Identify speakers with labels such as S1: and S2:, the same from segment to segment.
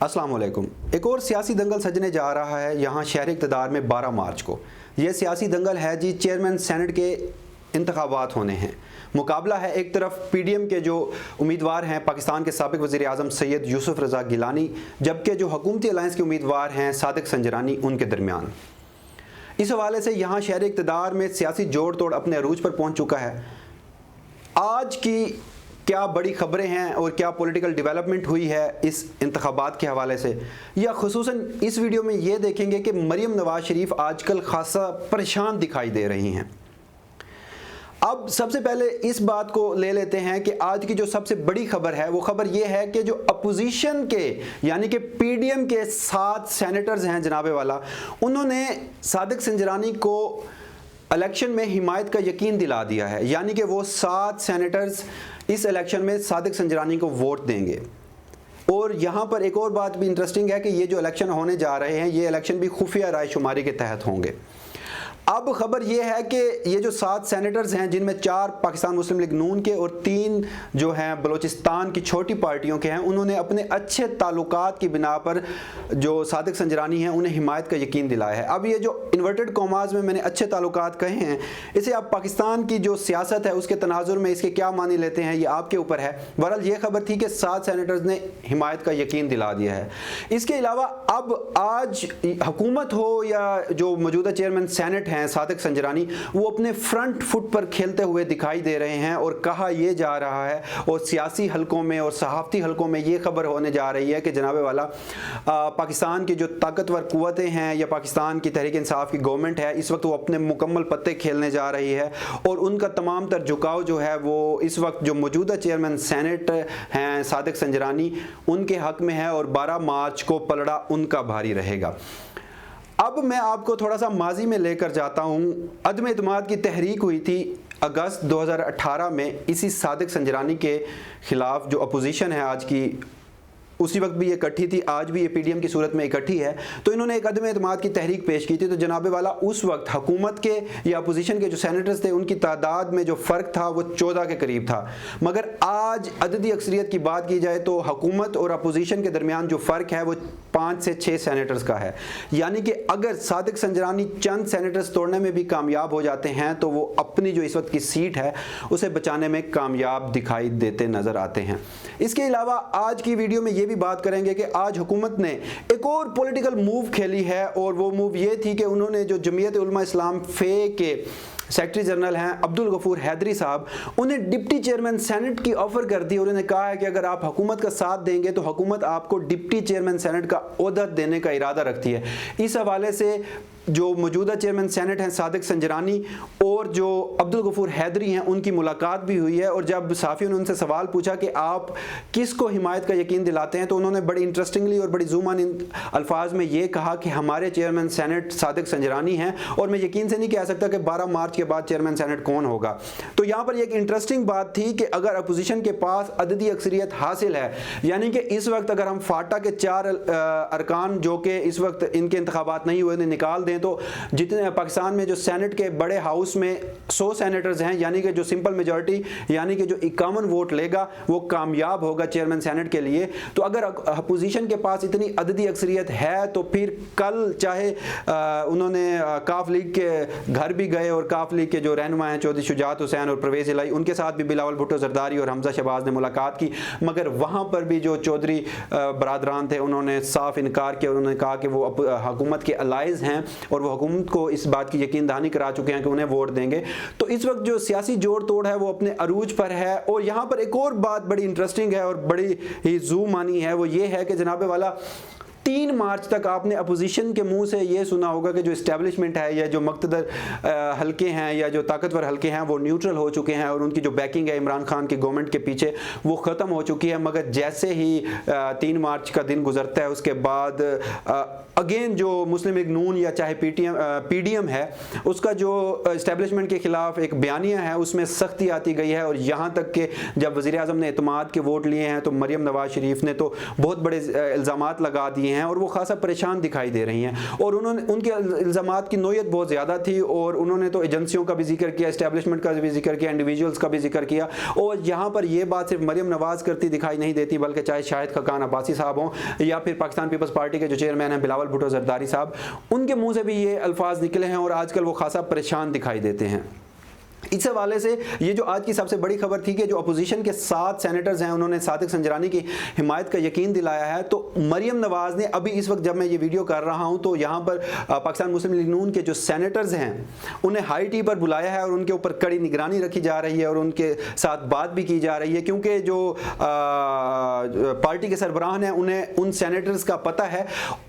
S1: अस्सलाम वालेकुम। एक और सियासी दंगल सजने जा रहा है यहाँ शहर इक़्तिदार में 12 मार्च को। यह सियासी दंगल है जी चेयरमैन सेनेट के इंतखाबात होने हैं। मुकाबला है एक तरफ पीडीएम के जो उम्मीदवार हैं पाकिस्तान के साबिक़ वज़ीर आज़म सैयद यूसुफ रज़ा गिलानी, जबकि जो हुकूमती अलायंस के उम्मीदवार हैं सादिक संजरानी, उनके दरमियान। इस हवाले से यहाँ शहर इक़्तिदार में सियासी जोड़ तोड़ अपने अरूज पर पहुँच चुका है। आज की क्या बड़ी खबरें हैं और क्या पॉलिटिकल डेवलपमेंट हुई है इस इंतखाबात के हवाले से, या खुसूसन इस वीडियो में ये देखेंगे कि मरियम नवाज शरीफ आजकल खासा परेशान दिखाई दे रही हैं। अब सबसे पहले इस बात को ले लेते हैं कि आज की जो सबसे बड़ी खबर है वो खबर ये है कि जो अपोजिशन के यानी कि पीडीएम के 7 सेनेटर्स हैं जनाबे वाला, उन्होंने सादिक संजरानी को इलेक्शन में हिमायत का यकीन दिला दिया है। यानी कि वो 7 सेनेटर्स इस इलेक्शन में सादिक संजरानी को वोट देंगे। और यहाँ पर एक और बात भी इंटरेस्टिंग है कि ये जो इलेक्शन होने जा रहे हैं ये इलेक्शन भी खुफिया राय शुमारी के तहत होंगे। अब खबर ये है कि ये जो 7 सेनेटर्स हैं जिनमें 4 पाकिस्तान मुस्लिम लीग नून के और 3 जो हैं बलूचिस्तान की छोटी पार्टियों के हैं, उन्होंने अपने अच्छे ताल्लुकात की बिना पर जो सादिक संजरानी हैं उन्हें हिमायत का यकीन दिलाया है। अब ये जो इन्वर्टेड कॉमाज में मैंने अच्छे ताल्लुकात कहे हैं, इसे आप पाकिस्तान की जो सियासत है उसके तनाजुर में इसके क्या मानी लेते हैं ये आपके ऊपर है। बहरहाल ये खबर थी कि 7 सेनेटर्स ने हिमायत का यकीन दिला दिया है। इसके अलावा अब आज हुकूमत हो या जो मौजूदा चेयरमैन सेनेट सादिक संजरानी, वो अपने फ्रंट फुट पर खेलते हुए दिखाई दे रहे हैं। और कहा यह जा रहा है और सियासी हलकों में और सहाफ़ती हलकों में ये खबर होने जा रही है कि जनाबे वाला पाकिस्तान की जो ताकतवर कुव्वतें हैं या पाकिस्तान की तहरीक इंसाफ की गवर्नमेंट है, इस वक्त वो अपने मुकम्मल पत्ते खेलने जा रही है। और उनका तमाम तर झुकाव जो है वो इस वक्त जो मौजूदा चेयरमैन सेनेट हैं सादिक संजरानी, उनके हक में है और 12 मार्च को पलड़ा उनका भारी रहेगा। अब मैं आपको थोड़ा सा माजी में लेकर जाता हूँ। अदम एतमाद की तहरीक हुई थी अगस्त 2018 में इसी सादिक संजरानी के ख़िलाफ़। जो अपोजिशन है आज की, उसी वक्त भी ये इकट्ठी थी, आज भी ये पीडीएम की सूरत में इकट्ठी है। तो इन्होंने एक अदम एतमाद की तहरीक पेश की थी। तो जनाबे वाला उस वक्त हुकूमत के या अपोजिशन के जो सेनेटर्स थे उनकी तादाद में जो फ़र्क था वो 14 के करीब था। मगर आज अददी अक्सरियत की बात की जाए तो हुकूमत और अपोजिशन के दरमियान जो फ़र्क है वो 5 से 6 सेनेटर्स का है। यानी कि अगर सादिक संजरानी चंद सेनेटर्स तोड़ने में भी कामयाब हो जाते हैं तो वो अपनी जो इस वक्त की सीट है उसे बचाने में कामयाब दिखाई देते नज़र आते हैं। इसके अलावा आज की वीडियो में ये भी बात करेंगे कि आज हुकूमत ने एक और पॉलिटिकल मूव खेली है। और वो मूव ये थी कि उन्होंने जो जमीयत उलमा इस्लाम फे के सेक्रेटरी जनरल हैं अब्दुल गफूर हैदरी साहब, उन्हें डिप्टी चेयरमैन सेनेट की ऑफ़र कर दी। और उन्होंने कहा है कि अगर आप हुकूमत का साथ देंगे तो हुकूमत आपको डिप्टी चेयरमैन सेनेट का ओहदा देने का इरादा रखती है। इस हवाले से जो मौजूदा चेयरमैन सेनेट हैं सादिक संजरानी और जो अब्दुल गफूर हैदरी हैं उनकी मुलाकात भी हुई है। और जब सहाफ़ियों ने उनसे सवाल पूछा कि आप किसको हिमायत का यकीन दिलाते हैं, तो उन्होंने बड़ी इंटरेस्टिंगली और बड़ी ज़ूमान अल्फाज में ये कहा कि हमारे चेयरमैन सेनेट सादिक संजरानी हैं और मैं यकीन से नहीं कह सकता कि 12 मार्च के बाद चेयरमैन सेनेट कौन होगा। तो यहाँ पर एक इंटरेस्टिंग बात थी कि अगर अपोजिशन के पास अददी अक्सरियत हासिल है, यानी कि इस वक्त अगर हम फाटा के 4 अरकान जो कि इस वक्त इनके इंतखाबात नहीं हुए उन्हें निकाल दें, तो जितने पाकिस्तान में जो सेनेट के बड़े हाउस में 100 सेनेटर्स हैं, यानी कि जो सिंपल मेजॉरिटी यानी कि जो 51 वोट लेगा वो कामयाब होगा चेयरमैन सेनेट के लिए। तो अगर अपोजिशन के पास इतनी अददी अक्सरियत है तो फिर कल चाहे उन्होंने काफ लीग के घर भी गए और काफ लीग के जो रहनुमा हैं चौधरी शुजात हुसैन और परवेज़ इलाही, उनके साथ भी बिलावल भुट्टो जरदारी और हमजा शहबाज ने मुलाकात की, मगर वहाँ पर भी जो चौधरी बरादरान थे उन्होंने साफ इनकार किया। उन्होंने कहा कि वो हुकूमत के अलाइज हैं और वो हुकूमत को इस बात की यकीन दहानी करा चुके हैं कि उन्हें वोट देंगे। तो इस वक्त जो सियासी जोड़ तोड़ है वो अपने अरूज पर है। और यहाँ पर एक और बात बड़ी इंटरेस्टिंग है और बड़ी ही जू मानी है, वो ये है कि जनाबे वाला 3 मार्च तक आपने अपोजिशन के मुंह से ये सुना होगा कि जो इस्टेब्लिशमेंट है या जो मक्तदर हल्के हैं या जो ताकतवर हल्के हैं वो न्यूट्रल हो चुके हैं और उनकी जो बैकिंग है इमरान खान की गवर्नमेंट के पीछे वो ख़त्म हो चुकी है। मगर जैसे ही 3 मार्च का दिन गुजरता है उसके बाद अगेन जो मुस्लिम लीग नून या चाहे पीडीएम है उसका जो इस्टेब्लिशमें के ख़िलाफ़ एक बयानिया है उसमें सख्ती आती गई है। और यहाँ तक कि जब वज़ीर आज़म ने एतमाद के वोट लिए हैं तो मरियम नवाज शरीफ ने तो बहुत बड़े इल्ज़ामात लगा दिए हैं और वो खासा परेशान दिखाई दे रही हैं। और उन्होंने उनके इल्ज़ामात की नोयत बहुत ज़्यादा थी और उन्होंने तो एजेंसियों का भी जिक्र किया, इस्टेब्लिशमेंट का भी जिक्र किया, इंडिविजुअल्स का भी जिक्र किया। और यहाँ पर यह बात सिर्फ मरियम नवाज़ करती दिखाई नहीं देती, बल्कि चाहे शाहिद खकान अब्बासी साहब हों या फिर पाकिस्तान पीपल्स पार्टी के जो चेयरमैन हैं बिलावल भुट्टो जरदारी साहब, उनके मुँह से भी ये अल्फाज निकले हैं और आजकल वो खासा परेशान दिखाई देते हैं। इस हवाले से ये जो आज की सबसे बड़ी खबर थी कि जो अपोजिशन के 7 सेनेटर्स हैं उन्होंने सादिक संजरानी की हिमायत का यकीन दिलाया है। तो मरियम नवाज़ ने अभी इस वक्त जब मैं ये वीडियो कर रहा हूँ तो यहाँ पर पाकिस्तान मुस्लिम लीग नून के जो सेनेटर्स हैं उन्हें हाई टी पर बुलाया है और उनके ऊपर कड़ी निगरानी रखी जा रही है और उनके साथ बात भी की जा रही है, क्योंकि जो पार्टी के सरबराह हैं उन्हें उन सेनेटर्स का पता है।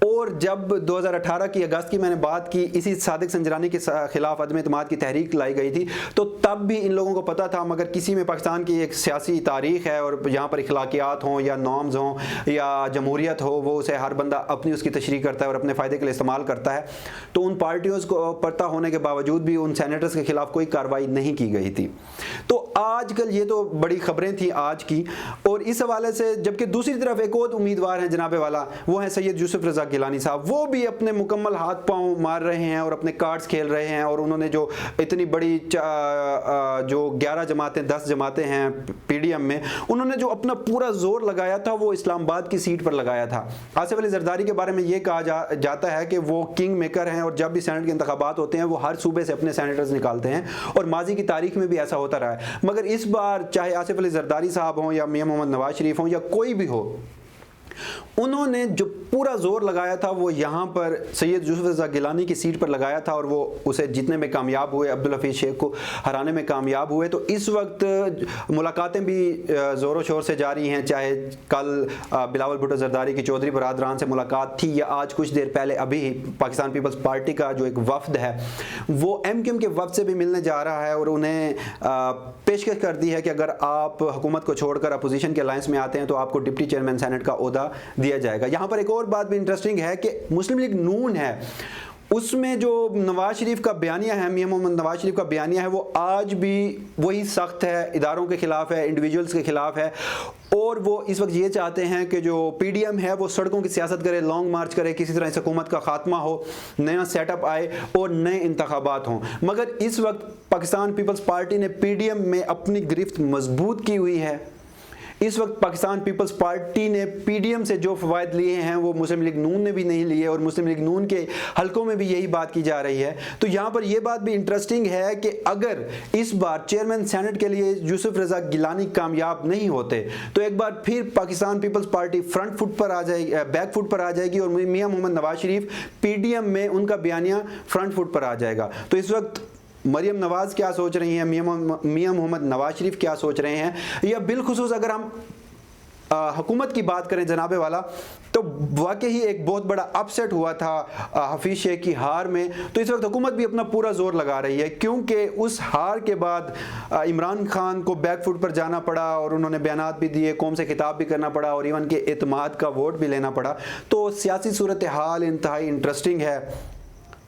S1: और जब 2018 की अगस्त की मैंने बात की, इसी सादिक संजरानी के खिलाफ अदम एतमाद की तहरीक लाई गई थी, तो तब भी इन लोगों को पता था, मगर किसी में पाकिस्तान की एक सियासी तारीख है और यहाँ पर इखलाकियात हों या नॉर्म्स हों या जमहूरियत हो, वो उसे हर बंदा अपनी उसकी तशरीह करता है और अपने फ़ायदे के लिए इस्तेमाल करता है। तो उन पार्टियों को पता होने के बावजूद भी उन सेनेटर्स के खिलाफ कोई कार्रवाई नहीं की गई थी। तो आजकल ये तो बड़ी खबरें थी आज की। और इस हवाले से जबकि दूसरी तरफ एक और उम्मीदवार हैं जनाबे वाला, वो हैं सैयद यूसुफ रज़ा गिलानी साहब। वो भी अपने मुकम्मल हाथ पांव मार रहे हैं और अपने कार्ड्स खेल रहे हैं और उन्होंने जो इतनी बड़ी जो 11 जमातें 10 जमातें हैं पीडीएम में, उन्होंने जो अपना पूरा जोर लगाया था वो इस्लामाबाद की सीट पर लगाया था। आसिफ अली जरदारी के बारे में ये कहा जाता है कि वो किंग मेकर हैं और जब भी सेनेट के इंतखाबात होते हैं वो हर सूबे से अपने सेनेटर्स निकालते हैं और माजी की तारीख में भी ऐसा होता रहा है। मगर इस बार चाहे आसिफ अली जरदारी साहब हों या मियां मोहम्मद नवाज शरीफ हों या कोई भी हो, उन्होंने जो पूरा जोर लगाया था वो यहाँ पर सैयद यूसुफ रज़ा गिलानी की सीट पर लगाया था और वो उसे जीतने में कामयाब हुए, अब्दुल हफीज़ शेख को हराने में कामयाब हुए। तो इस वक्त मुलाकातें भी ज़ोरों शोर से जारी हैं, चाहे कल बिलावल भुट्टो जरदारी की चौधरी बरादरान से मुलाकात थी या आज कुछ देर पहले अभी पाकिस्तान पीपल्स पार्टी का जो एक वफ्द है वो MQM के वफ्द से भी मिलने जा रहा है और उन्हें पेशकश कर दी है कि अगर आप हुकूमत को छोड़कर अपोजिशन के अलायंस में आते हैं तो आपको डिप्टी चेयरमैन सेनेट का ओहदा दिया जाएगा। यहाँ पर एक और बात भी इंटरेस्टिंग है कि मुस्लिम लीग नून है, उसमें जो नवाज शरीफ का बयानिया है, मियां मोहम्मद नवाज शरीफ का बयानिया है, वो आज भी वही सख्त है, इदारों के खिलाफ है, इंडिविजुअल्स के खिलाफ है। और वो इस वक्त ये चाहते हैं कि जो पीडीएम है वो सड़कों की सियासत करे, लॉन्ग मार्च करे, किसी तरह इस हुकूमत का खात्मा हो, नया सेटअप आए और नए इंतखाबात हों। मगर इस वक्त पाकिस्तान पीपल्स पार्टी ने पीडीएम में अपनी गिरफ्त मजबूत की हुई है। इस वक्त पाकिस्तान पीपल्स पार्टी ने पीडीएम से जो फ़वायद लिए हैं वो मुस्लिम लीग नून ने भी नहीं लिए और मुस्लिम लीग नून के हलकों में भी यही बात की जा रही है। तो यहाँ पर यह बात भी इंटरेस्टिंग है कि अगर इस बार चेयरमैन सेनेट के लिए यूसुफ रज़ा गिलानी कामयाब नहीं होते तो एक बार फिर पाकिस्तान पीपल्स पार्टी फ्रंट फुट पर आ जाएगी, बैक फुट पर आ जाएगी और मियां मोहम्मद नवाज शरीफ पीडीएम में उनका बयानिया फ्रंट फुट पर आ जाएगा। तो इस वक्त मरियम नवाज़ क्या सोच रही हैं, मियां मोहम्मद नवाज शरीफ क्या सोच रहे हैं, या बिलखुसूस अगर हम हुकूमत की बात करें जनाबे वाला, तो वाकई ही एक बहुत बड़ा अपसेट हुआ था हफीज़ शेख की हार में। तो इस वक्त हुकूमत भी अपना पूरा जोर लगा रही है, क्योंकि उस हार के बाद इमरान खान को बैक फुट पर जाना पड़ा और उन्होंने बयानात भी दिए, कौम से खिताब भी करना पड़ा और इवन के एतमाद का वोट भी लेना पड़ा। तो सियासी सूरत हाल इंतहाई इंटरेस्टिंग है।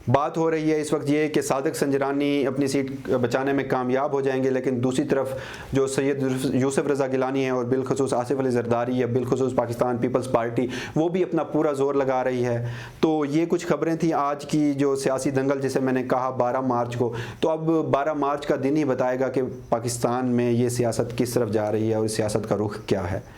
S1: बात हो रही है इस वक्त ये कि सादिक संजरानी अपनी सीट बचाने में कामयाब हो जाएंगे, लेकिन दूसरी तरफ जो सैयद यूसुफ रज़ा गिलानी है और बिलखुसूस आसिफ अली जरदारी या बिलखुसूस पाकिस्तान पीपल्स पार्टी, वो भी अपना पूरा जोर लगा रही है। तो ये कुछ खबरें थी आज की जो सियासी दंगल जिसे मैंने कहा 12 मार्च को। तो अब 12 मार्च का दिन ही बताएगा कि पाकिस्तान में ये सियासत किस तरफ जा रही है और इस सियासत का रुख क्या है।